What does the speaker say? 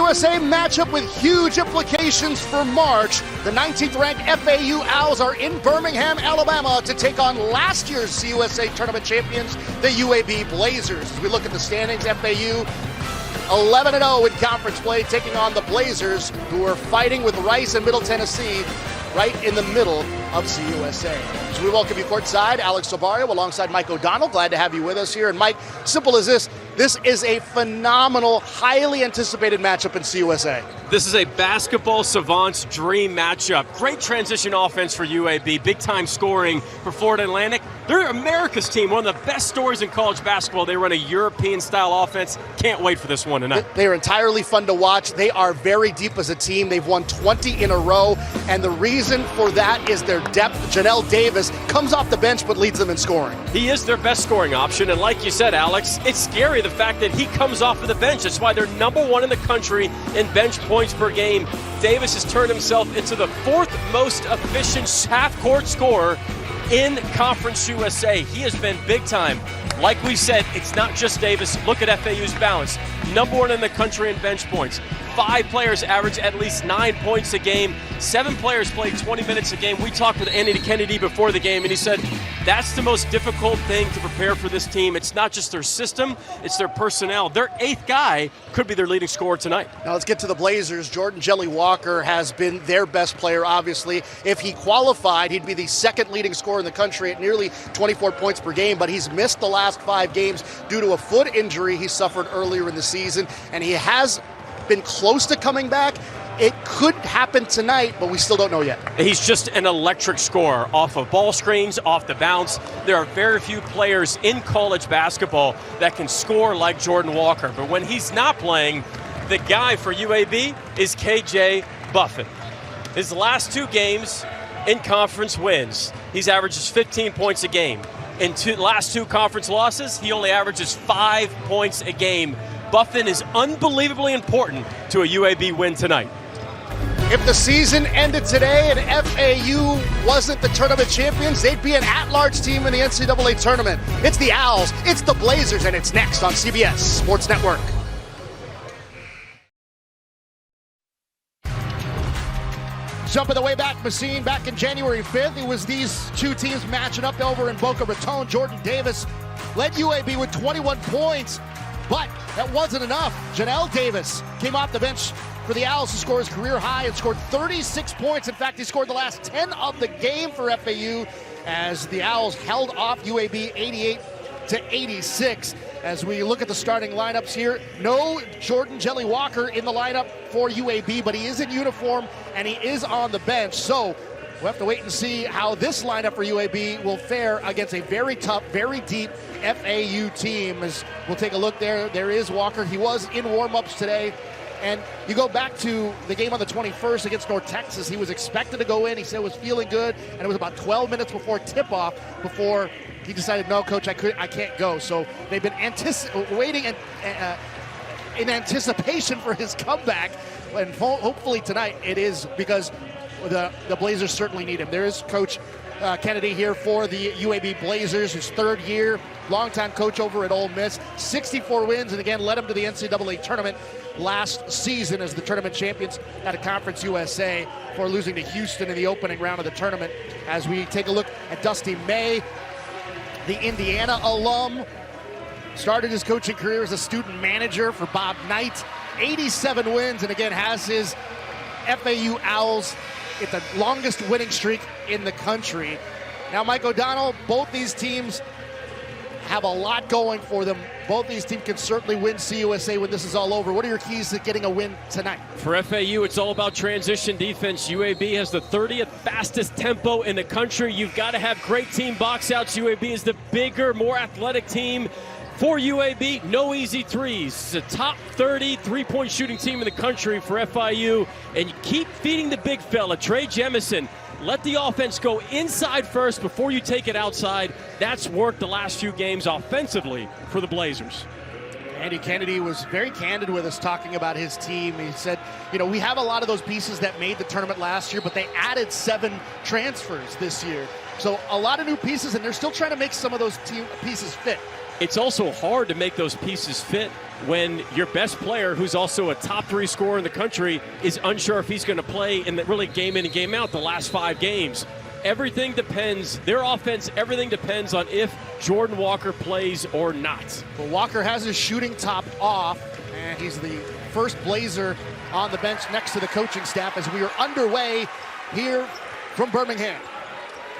USA matchup with huge implications for March. The 19th ranked FAU Owls are in Birmingham, Alabama to take on last year's CUSA tournament champions, the UAB Blazers. As we look at the standings, FAU 11-0 in conference play, taking on the Blazers, who are fighting with Rice and Middle Tennessee right in the middle of CUSA. So we welcome you courtside, Alex Sabario alongside Mike O'Donnell. Glad to have you with us here. And Mike, simple as this is a phenomenal, highly anticipated matchup in CUSA. This is a basketball savant's dream matchup. Great transition offense for UAB, big time scoring for Florida Atlantic. They're America's team, one of the best stories in college basketball. They run a European-style offense. Can't wait for this one tonight. They are entirely fun to watch. They are very deep as a team. They've won 20 in a row, and the reason for that is their depth. Janelle Davis comes off the bench but leads them in scoring. He is their best scoring option, and like you said, Alex, it's scary the fact that he comes off of the bench. That's why they're #1 in the country in bench points per game. Davis has turned himself into the 4th most efficient half-court scorer in Conference USA. He has been big time. Like we said, it's not just Davis. Look at FAU's balance. #1 in the country in bench points. 5 players average at least 9 points a game. 7 players play 20 minutes a game. We talked with Andy Kennedy before the game, and he said that's the most difficult thing to prepare for this team. It's not just their system, it's their personnel. Their 8th guy could be their leading scorer tonight. Now let's get to the Blazers. Jordan Jelly Walker has been their best player, obviously. If he qualified, he'd be the 2nd leading scorer in the country at nearly 24 points per game, but he's missed the last 5 games due to a foot injury he suffered earlier in the season, and he has been close to coming back. It could happen tonight, but we still don't know yet. He's just an electric scorer off of ball screens, off the bounce. There are very few players in college basketball that can score like Jordan Walker. But when he's not playing, the guy for UAB is KJ Buffett. His last 2 games in conference wins, he's averages 15 points a game. In last 2 conference losses, he only averages 5 points a game. Buffett is unbelievably important to a UAB win tonight. If the season ended today and FAU wasn't the tournament champions, they'd be an at-large team in the NCAA tournament. It's the Owls, it's the Blazers, and it's next on CBS Sports Network. Jumping the way back machine back in January 5th, it was these 2 teams matching up over in Boca Raton. Jordan Davis led UAB with 21 points. But that wasn't enough. Janelle Davis came off the bench for the Owls to score his career high and scored 36 points. In fact, he scored the last 10 of the game for FAU as the Owls held off UAB 88-86. As we look at the starting lineups here, no Jordan Jelly Walker in the lineup for UAB, but he is in uniform and he is on the bench. So we'll have to wait and see how this lineup for UAB will fare against a very tough, very deep FAU team. As we'll take a look there. There is Walker. He was in warm-ups today. And you go back to the game on the 21st against North Texas. He was expected to go in. He said it was feeling good. And it was about 12 minutes before tip-off before he decided, no, coach, I can't go. So they've been waiting in anticipation for his comeback. And hopefully tonight it is, because the Blazers certainly need him. There is Coach Kennedy here for the UAB Blazers, his 3rd year, longtime coach over at Ole Miss. 64 wins, and again led him to the NCAA tournament last season as the tournament champions at a Conference USA for losing to Houston in the opening round of the tournament. As we take a look at Dusty May, the Indiana alum, started his coaching career as a student manager for Bob Knight. 87 wins, and again has his FAU Owls at the longest winning streak in the country. Now, Mike O'Donnell, both these teams have a lot going for them. Both these teams can certainly win CUSA when this is all over. What are your keys to getting a win tonight? For FAU, it's all about transition defense. UAB has the 30th fastest tempo in the country. You've got to have great team box outs. UAB is the bigger, more athletic team. For UAB, no easy threes. It's a top 30 3-point shooting team in the country for FIU. And you keep feeding the big fella, Trey Jemison. Let the offense go inside first before you take it outside. That's worked the last few games offensively for the Blazers. Andy Kennedy was very candid with us talking about his team. He said, we have a lot of those pieces that made the tournament last year, but they added 7 transfers this year. So a lot of new pieces, and they're still trying to make some of those team pieces fit. It's also hard to make those pieces fit when your best player, who's also a top 3 scorer in the country, is unsure if he's going to play in the really game in and game out the last 5 games. Everything depends, their offense, everything depends on if Jordan Walker plays or not. Well, Walker has his shooting top off, and he's the first Blazer on the bench next to the coaching staff as we are underway here from Birmingham.